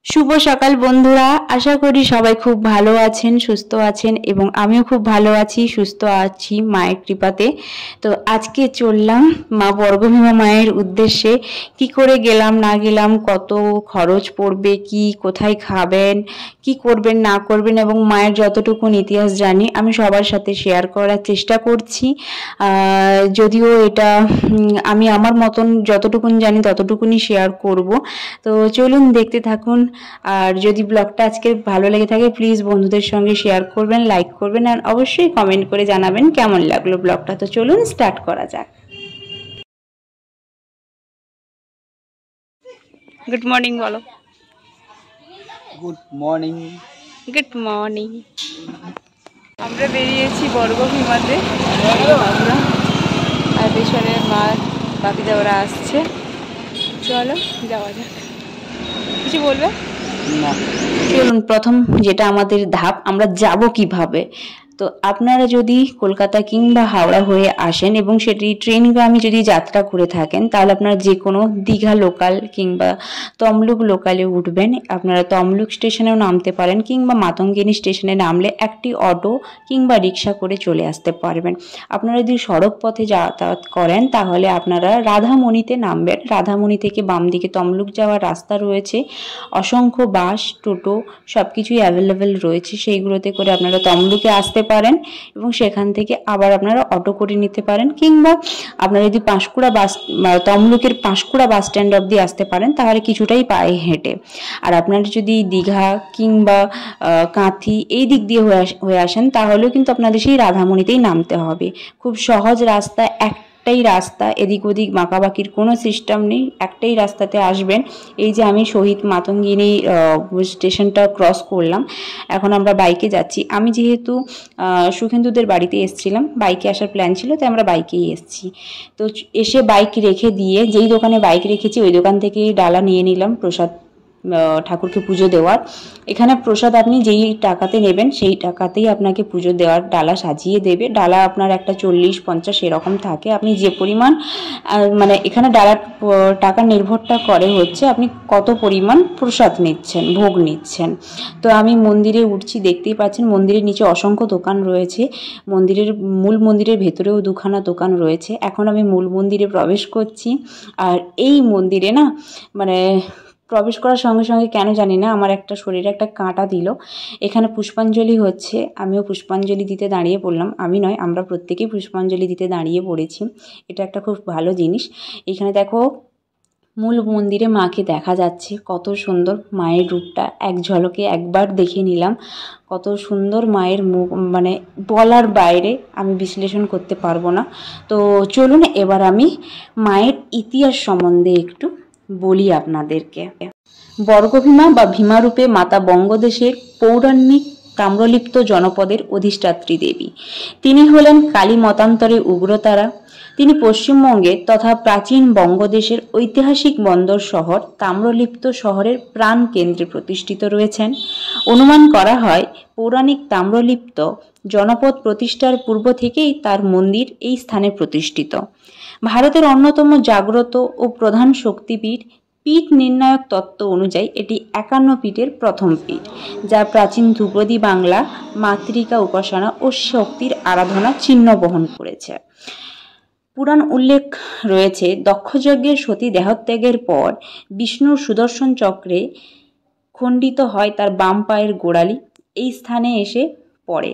শুভ সকাল বন্ধুরা, আশা করি সবাই খুব ভালো আছেন, সুস্থ আছেন এবং আমিও খুব ভালো আছি, সুস্থ আছি মায়ের কৃপাতে। তো আজকে চললাম মা বর্গভীমা মায়ের উদ্দেশ্যে। কি করে গেলাম না গেলাম, কত খরচ পড়বে, কি কোথায় খাবেন, কি করবেন না করবেন এবং মায়ের যতটুকুন ইতিহাস জানি আমি সবার সাথে শেয়ার করার চেষ্টা করছি। যদিও এটা আমি আমার মতন যতটুকুন জানি ততটুকুনি শেয়ার করব। তো চলুন দেখতে থাকুন। আর যদি ব্লগটা আজকে ভালো লেগে থাকে প্লিজ বন্ধুদের সঙ্গে শেয়ার করবেন, লাইক করবেন আর অবশ্যই কমেন্ট করে জানাবেন কেমন লাগলো ব্লগটা। তো চলুন স্টার্ট করা যাক। গুড মর্নিং বলো। Good morning. Good morning. আমরা বেরিয়েছি বর্গভীমাতে, আমরা আর পেছনে মা বাপিদা ওরা আসছে। চলো যাওয়া যাক। কিছু বলবে? না। চলুন, প্রথম যেটা আমাদের ধাপ, আমরা যাব কিভাবে। তো আপনারা যদি কলকাতা কিংবা হাওড়া হয়ে আসেন এবং সেটি ট্রেনগামী যদি যাত্রা করে থাকেন তাহলে আপনারা যে কোনো দীঘা লোকাল কিংবা তমলুক লোকালে উঠবেন। আপনারা তমলুক স্টেশনেও নামতে পারেন কিংবা মাতঙ্গিনী স্টেশনে নামলে একটি অটো কিংবা রিক্সা করে চলে আসতে পারবেন। আপনারা যদি সড়ক পথে যাতায়াত করেন তাহলে আপনারা রাধামণিতে নামবেন। রাধামণি থেকে বাম দিকে তমলুক যাওয়ার রাস্তা রয়েছে, অসংখ্য বাস টোটো সব কিছুই অ্যাভেলেবেল রয়েছে, সেইগুলোতে করে আপনারা তমলুকে আসতে পারেন এবং সেখান থেকে আবার আপনারা অটো করে নিতে পারেন কিংবা আপনারা যদি তমলুকের পাঁশকুড়া বাস স্ট্যান্ড অবধি আসতে পারেন তাহলে কিছুটাই পায়ে হেঁটে। আর আপনারা যদি দীঘা কিংবা কাঁথি এই দিক দিয়ে হয়ে আসেন তাহলেও কিন্তু আপনাদের সেই রাধামণিতেই নামতে হবে। খুব সহজ রাস্তা, একটাই রাস্তা, এদিক ওদিক বাঁকাবাকির কোনো সিস্টেম নেই, একটাই রাস্তাতে আসবেন। এই যে আমি শহীদ মাতঙ্গিনী স্টেশনটা ক্রস করলাম, এখন আমরা বাইকে যাচ্ছি। আমি যেহেতু সুখেন্দুদের বাড়িতে এসেছিলাম, বাইকে আসার প্ল্যান ছিল তাই আমরা বাইকেই এসেছি। তো এসে বাইক রেখে দিয়ে যেই দোকানে বাইক রেখেছি ওই দোকান থেকেই ডালা নিয়ে নিলাম প্রসাদ ঠাকুরকে পুজো দেওয়ার। এখানে প্রসাদ আপনি যেই টাকাতে নেবেন সেই টাকাতেই আপনাকে পুজো দেওয়ার ডালা সাজিয়ে দেবে। ডালা আপনার একটা 40-50 এরকম থাকে, আপনি যে পরিমাণ মানে এখানে ডালার টাকা নির্ভরটা করে হচ্ছে আপনি কত পরিমাণ প্রসাদ নিচ্ছেন, ভোগ নিচ্ছেন। তো আমি মন্দিরে উঠছি, দেখতেই পাচ্ছেন মন্দিরের নিচে অসংখ্য দোকান রয়েছে। মূল মন্দিরের ভেতরেও দুখানা দোকান রয়েছে। এখন আমি মূল মন্দিরে প্রবেশ করছি। আর এই মন্দিরে না মানে প্রবেশ করার সঙ্গে সঙ্গে কেন জানি না আমার একটা শরীরে একটা কাঁটা দিল। এখানে পুষ্পাঞ্জলি হচ্ছে, আমিও পুষ্পাঞ্জলি দিতে দাঁড়িয়ে পড়লাম। আমি নয়, আমরা প্রত্যেকেই পুষ্পাঞ্জলি দিতে দাঁড়িয়ে পড়েছি। এটা একটা খুব ভালো জিনিস। এখানে দেখো মূল মন্দিরে মাকে দেখা যাচ্ছে, কত সুন্দর মায়ের রূপটা এক ঝলকে একবার দেখে নিলাম। কত সুন্দর মায়ের মুখ, মানে বলার বাইরে, আমি বিশ্লেষণ করতে পারবো না। তো চলুন এবার আমি মায়ের ইতিহাস সম্বন্ধে একটু বলি আপনাদেরকে। বর্গভীমা বা ভীমারূপে মাতা বঙ্গদেশের পৌরাণিক তাম্রলিপ্ত জনপদের অধিষ্ঠাত্রী দেবী। তিনি হলেন কালী মতান্তরে উগ্রতারা। তিনি পশ্চিমবঙ্গের তথা প্রাচীন বঙ্গদেশের ঐতিহাসিক বন্দর শহর তাম্রলিপ্ত শহরের প্রাণ কেন্দ্রে প্রতিষ্ঠিত রয়েছেন। অনুমান করা হয় পৌরাণিক তাম্রলিপ্ত জনপদ প্রতিষ্ঠার পূর্ব থেকেই তার মন্দির এই স্থানে প্রতিষ্ঠিত। ভারতের অন্যতম জাগ্রত ও প্রধান শক্তিপীঠ। পীঠ নির্ণায়ক তত্ত্ব অনুযায়ী এটি 51 পীঠের প্রথম পীঠ, যা প্রাচীন ধ্রুপদী বাংলা মাতৃকা উপাসনা ও শক্তির আরাধনা চিহ্ন বহন করেছে। পুরাণ উল্লেখ রয়েছে দক্ষযজ্ঞের সতী দেহত্যাগের পর বিষ্ণুর সুদর্শন চক্রে খণ্ডিত হয় তার বাম পায়ের গোড়ালি, এই স্থানে এসে পড়ে।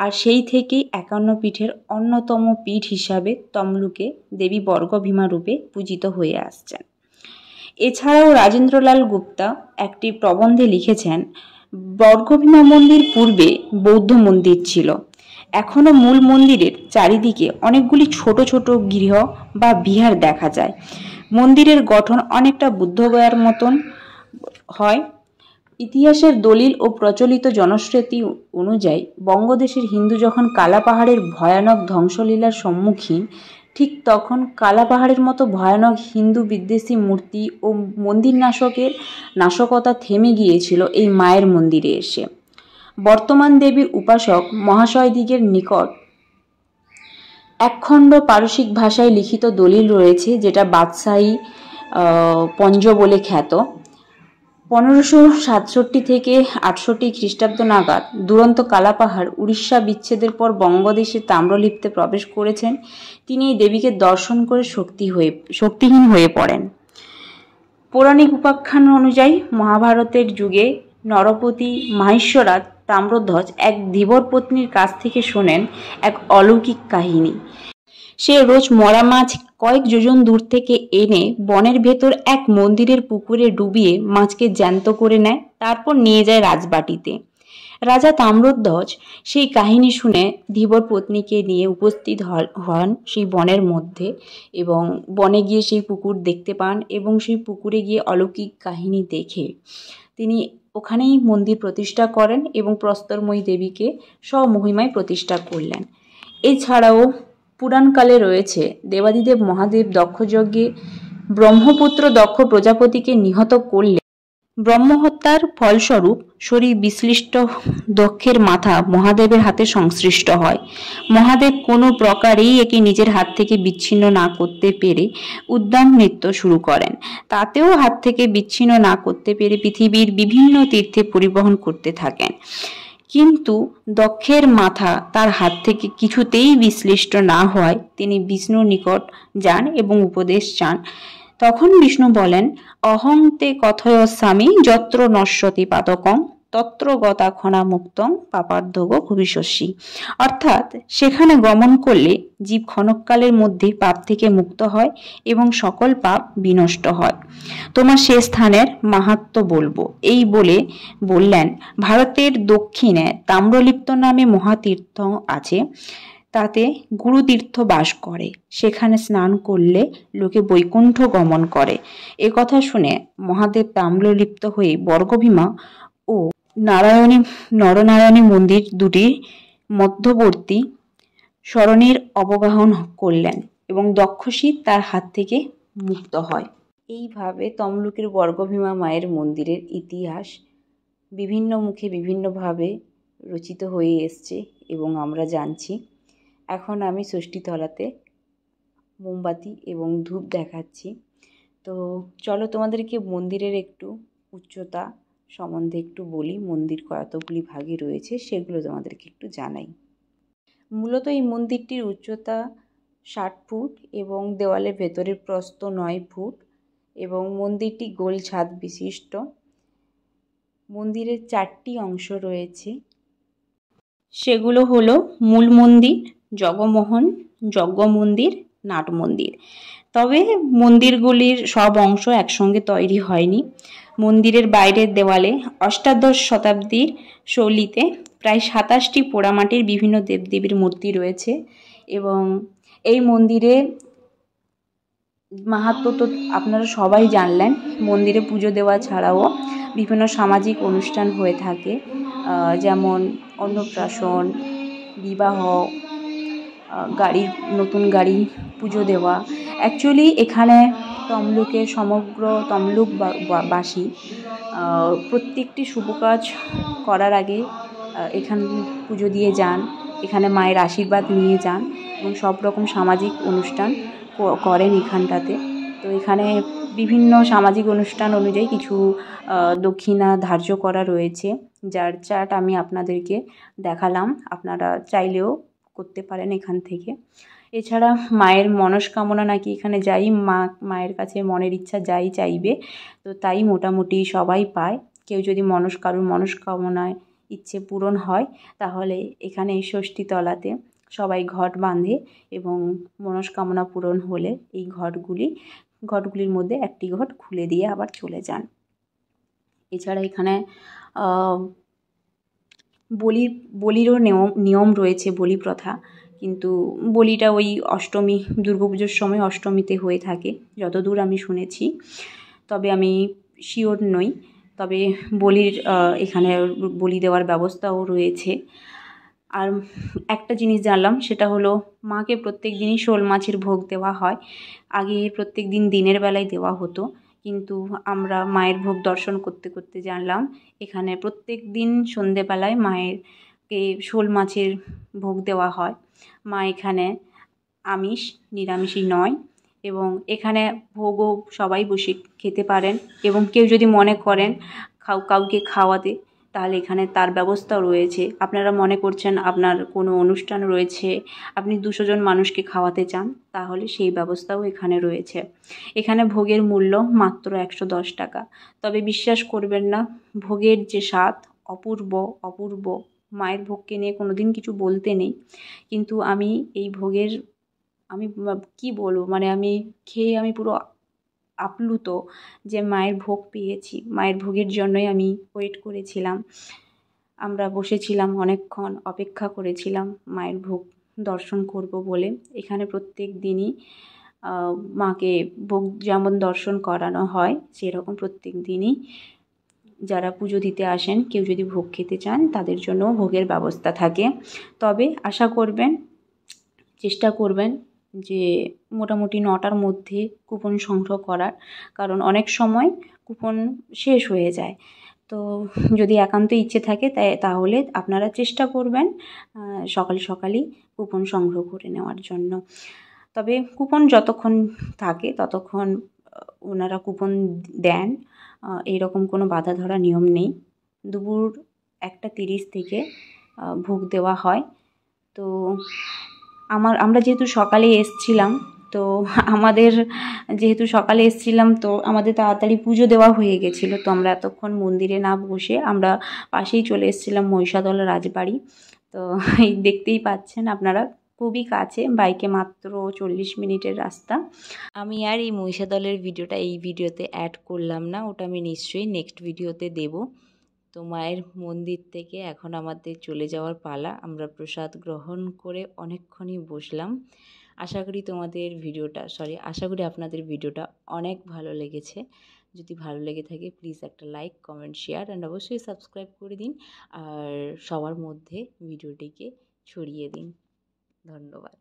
আর সেই থেকেই 51 পীঠের অন্যতম পীঠ হিসাবে তমলুকে দেবী বর্গভীমা রূপে পূজিত হয়ে আসছেন। এছাড়াও রাজেন্দ্রলাল গুপ্তা একটি প্রবন্ধে লিখেছেন, বর্গভীমা মন্দির পূর্বে বৌদ্ধ মন্দির ছিল। এখনও মূল মন্দিরের চারিদিকে অনেকগুলি ছোট ছোট গৃহ বা বিহার দেখা যায়। মন্দিরের গঠন অনেকটা বুদ্ধগয়ার মতন হয়। ইতিহাসের দলিল ও প্রচলিত জনশ্রুতি অনুযায়ী বঙ্গদেশের হিন্দু যখন কালা পাহাড়ের ভয়ানক ধ্বংসলীলার সম্মুখীন, ঠিক তখন কালা পাহাড়ের মতো ভয়ানক হিন্দু বিদ্বেষী মূর্তি ও মন্দির নাশকতা থেমে গিয়েছিল এই মায়ের মন্দিরে এসে। বর্তমান দেবীর উপাসক মহাশয়দিগের নিকট একখণ্ড পারসিক ভাষায় লিখিত দলিল রয়েছে, যেটা বাদশাহী পঞ্জ বলে খ্যাত। 1567 থেকে 68 খ্রিস্টাব্দ নাগাদ দুরন্ত কালাপাহাড় উড়িষ্যা বিচ্ছেদের পর বঙ্গদেশে তাম্রলিপ্তে প্রবেশ করেছেন। তিনি এই দেবীকে দর্শন করে শক্তিহীন হয়ে পড়েন। পৌরাণিক উপাখ্যান অনুযায়ী মহাভারতের যুগে নরপতি মাহেশ্বরাজ তাম্রধ্বজ এক ধীবর পত্নীর কাছ থেকে শোনেন এক অলৌকিক কাহিনী। সে রোজ মরা মাছ কয়েক যোজন দূর থেকে এনে বনের ভেতর এক মন্দিরের পুকুরে ডুবিয়ে মাছকে জ্যান্ত করে নেয়, তারপর নিয়ে যায় রাজবাটিতে। রাজা তাম্রধ্বজ সেই কাহিনী শুনে ধীবর পত্নীকে নিয়ে উপস্থিত হন সেই বনের মধ্যে, এবং বনে গিয়ে সেই পুকুর দেখতে পান এবং সেই পুকুরে গিয়ে অলৌকিক কাহিনী দেখে তিনি ওখানেই মন্দির প্রতিষ্ঠা করেন এবং প্রস্তরময়ী দেবীকে স্বমহিমায় প্রতিষ্ঠা করলেন। এছাড়াও পুরাণকালে রয়েছে দেবাদিদেব মহাদেব দক্ষযজ্ঞে ব্রহ্মপুত্র দক্ষ প্রজাপতিকে নিহত করলে ব্রহ্মহত্যার ফলস্বরূপ শরীর বিশ্লিষ্ট দক্ষের মাথা মহাদেবের হাতে সংশ্লিষ্ট হয়। মহাদেব কোনো প্রকারেই একে নিজের হাত থেকে বিচ্ছিন্ন না করতে পেরে উদ্যান নৃত্য শুরু করেন। তাতেও হাত থেকে বিচ্ছিন্ন না করতে পেরে পৃথিবীর বিভিন্ন তীর্থে পরিবহন করতে থাকেন। কিন্তু দক্ষের মাথা তার হাত থেকে কিছুতেই বিশ্লিষ্ট না হয় তিনি বিষ্ণুর নিকট যান এবং উপদেশ চান। তখন বিষ্ণু বলেন, অহং তে কথয়স্যামি যত্র নশ্যতি পাতকং তত্র গতাক্ষণা মুক্তং পাপার্ধগ ভবিষ্যসি। অর্থাৎ সেখানে গমন করলে জীব ক্ষণকালের মধ্যে পাপ থেকে মুক্ত হয় এবং সকল পাপ বিনষ্ট হয়। তোমার সে স্থানের মাহাত্ম্য বলবো। এই বলে বললেন, ভারতের দক্ষিণে তাম্রলিপ্ত নামে মহাতীর্থ আছে, তাতে গুরুতীর্থ বাস করে, সেখানে স্নান করলে লোকে বৈকুণ্ঠ গমন করে। এ কথা শুনে মহাদেব তাম্রলিপ্ত হয়ে বর্গভীমা ও নরনারায়ণী মন্দির দুটির মধ্যবর্তী সরণির অবগাহন করলেন এবং দক্ষশির তার হাত থেকে মুক্ত হয়। এইভাবে তমলুকের বর্গভীমা মায়ের মন্দিরের ইতিহাস বিভিন্ন মুখে বিভিন্নভাবে রচিত হয়ে এসছে এবং আমরা জানছি। এখন আমি ষষ্ঠীতলাতে মোমবাতি এবং ধূপ দেখাচ্ছি। তো চলো তোমাদেরকে মন্দিরের একটু উচ্চতা সম্বন্ধে একটু বলি, মন্দির কতগুলি ভাগে রয়েছে সেগুলো তোমাদেরকে একটু জানাই। মূলত এই মন্দিরটির উচ্চতা 60 ফুট এবং দেওয়ালের ভেতরের প্রস্থ 9 ফুট এবং মন্দিরটি গোল ছাদ বিশিষ্ট। মন্দিরের 4টি অংশ রয়েছে, সেগুলো হলো মূল মন্দির, জগমোহন, যজ্ঞ মন্দির, নাট মন্দির। তবে মন্দিরগুলির সব অংশ একসঙ্গে তৈরি হয়নি। মন্দিরের বাইরের দেওয়ালে অষ্টাদশ শতাব্দীর শৈলীতে প্রায় 27টি পোড়ামাটির বিভিন্ন দেবদেবীর মূর্তি রয়েছে এবং এই মন্দিরে মাহাত্ম্য তো আপনারা সবাই জানলেন। মন্দিরে পুজো দেওয়া ছাড়াও বিভিন্ন সামাজিক অনুষ্ঠান হয়ে থাকে, যেমন অন্নপ্রাশন, বিবাহ, নতুন গাড়ি পুজো দেওয়া। অ্যাকচুয়ালি এখানে তমলুকের সমগ্র তমলুকবাসী প্রত্যেকটি শুভ কাজ করার আগে এখানে পুজো দিয়ে যান, এখানে মায়ের আশীর্বাদ নিয়ে যান এবং সব রকম সামাজিক অনুষ্ঠান করেন এখানটাতে। তো এখানে বিভিন্ন সামাজিক অনুষ্ঠান অনুযায়ী কিছু দক্ষিণা ধার্য করা রয়েছে, যার চার্ট আমি আপনাদেরকে দেখালাম, আপনারা চাইলেও করতে পারেন এখান থেকে। এছাড়া মায়ের মনস্কামনা নাকি এখানে যাই মায়ের কাছে মনের ইচ্ছা যাই চাইবে তো তাই মোটামুটি সবাই পায়। কেউ যদি কারোর মনস্কামনায় ইচ্ছে পূরণ হয় তাহলে এখানে এই ষষ্ঠীতলাতে সবাই ঘট বাঁধে এবং মনস্কামনা পূরণ হলে এই ঘটগুলির মধ্যে একটি ঘট খুলে দিয়ে আবার চলে যান। এছাড়া এখানে বলিরও নিয়ম রয়েছে, বলি প্রথা, কিন্তু বলিটা ওই অষ্টমী, দুর্গাপুজোর সময় অষ্টমীতে হয়ে থাকে যতদূর আমি শুনেছি, তবে আমি শিওর নই। তবে এখানে বলি দেওয়ার ব্যবস্থাও রয়েছে। আর একটা জিনিস জানলাম, সেটা হলো মাকে প্রত্যেক দিনই শোল মাছের ভোগ দেওয়া হয়। আগে প্রত্যেক দিন দিনের বেলায় দেওয়া হতো, কিন্তু আমরা মায়ের ভোগ দর্শন করতে করতে জানলাম এখানে প্রত্যেক দিন সন্ধেবেলায় মায়েরকে শোল মাছের ভোগ দেওয়া হয়। মা এখানে নিরামিষই নয় এবং এখানে ভোগও সবাই বসে খেতে পারেন, এবং কেউ যদি মনে করেন কাউকে খাওয়াতে, তাহলে এখানে তার ব্যবস্থাও রয়েছে। আপনারা মনে করছেন আপনার কোনো অনুষ্ঠান রয়েছে, আপনি 200 জন মানুষকে খাওয়াতে চান, তাহলে সেই ব্যবস্থাও এখানে রয়েছে। এখানে ভোগের মূল্য মাত্র 110 টাকা। তবে বিশ্বাস করবেন না, ভোগের যে স্বাদ অপূর্ব অপূর্ব। মায়ের ভোগকে নিয়ে কোনোদিন কিছু বলতে নেই, কিন্তু আমি এই ভোগের আমি কি বলবো, মানে আমি খেয়ে আমি পুরো আপ্লুত যে মায়ের ভোগ পেয়েছি। মায়ের ভোগের জন্যই আমি ওয়েট করেছিলাম, আমরা বসেছিলাম অনেকক্ষণ, অপেক্ষা করেছিলাম মায়ের ভোগ দর্শন করব বলে। এখানে প্রত্যেক দিনই মাকে ভোগ যেমন দর্শন করানো হয়, সেরকম প্রত্যেক দিনই যারা পুজো দিতে আসেন, কেউ যদি ভোগ খেতে চান, তাদের জন্য ভোগের ব্যবস্থা থাকে। তবে আশা করবেন, চেষ্টা করবেন যে মোটামুটি 9টার মধ্যে কুপন সংগ্রহ করার, কারণ অনেক সময় কুপন শেষ হয়ে যায়। তো যদি একান্ত ইচ্ছে থাকে তাহলে আপনারা চেষ্টা করবেন সকালই কুপন সংগ্রহ করে নেওয়ার জন্য। তবে কুপন যতক্ষণ থাকে ততক্ষণ ওনারা কুপন দেন, এইরকম কোনো বাধা ধরা নিয়ম নেই। দুপুর 1:30 থেকে ভোগ দেওয়া হয়। তো আমরা যেহেতু সকালে এসছিলাম, তো আমাদের তাড়াতাড়ি পুজো দেওয়া হয়ে গেছিলো। তো আমরা এতক্ষণ মন্দিরে না বসে আমরা পাশেই চলে এসেছিলাম মহিষাদল রাজবাড়ি। তো এই দেখতেই পাচ্ছেন আপনারা, খুবই কাছে, বাইকে মাত্র 40 মিনিটের রাস্তা। আমি আর এই মহিষাদলের ভিডিওটা এই ভিডিওতে অ্যাড করলাম না, ওটা আমি নিশ্চয়ই নেক্সট ভিডিওতে দেব। তো মায়ের মন্দির থেকে এখন আমাদের চলে যাওয়ার পালা। আমরা প্রসাদ গ্রহণ করে অনেকক্ষণই বসলাম। আশা করি আপনাদের ভিডিওটা অনেক ভালো লেগেছে। যদি ভালো লেগে থাকে প্লিজ একটা লাইক, কমেন্ট, শেয়ার অ্যান্ড অবশ্যই সাবস্ক্রাইব করে দিন, আর সবার মধ্যে ভিডিওটিকে ছড়িয়ে দিন। ধন্যবাদ।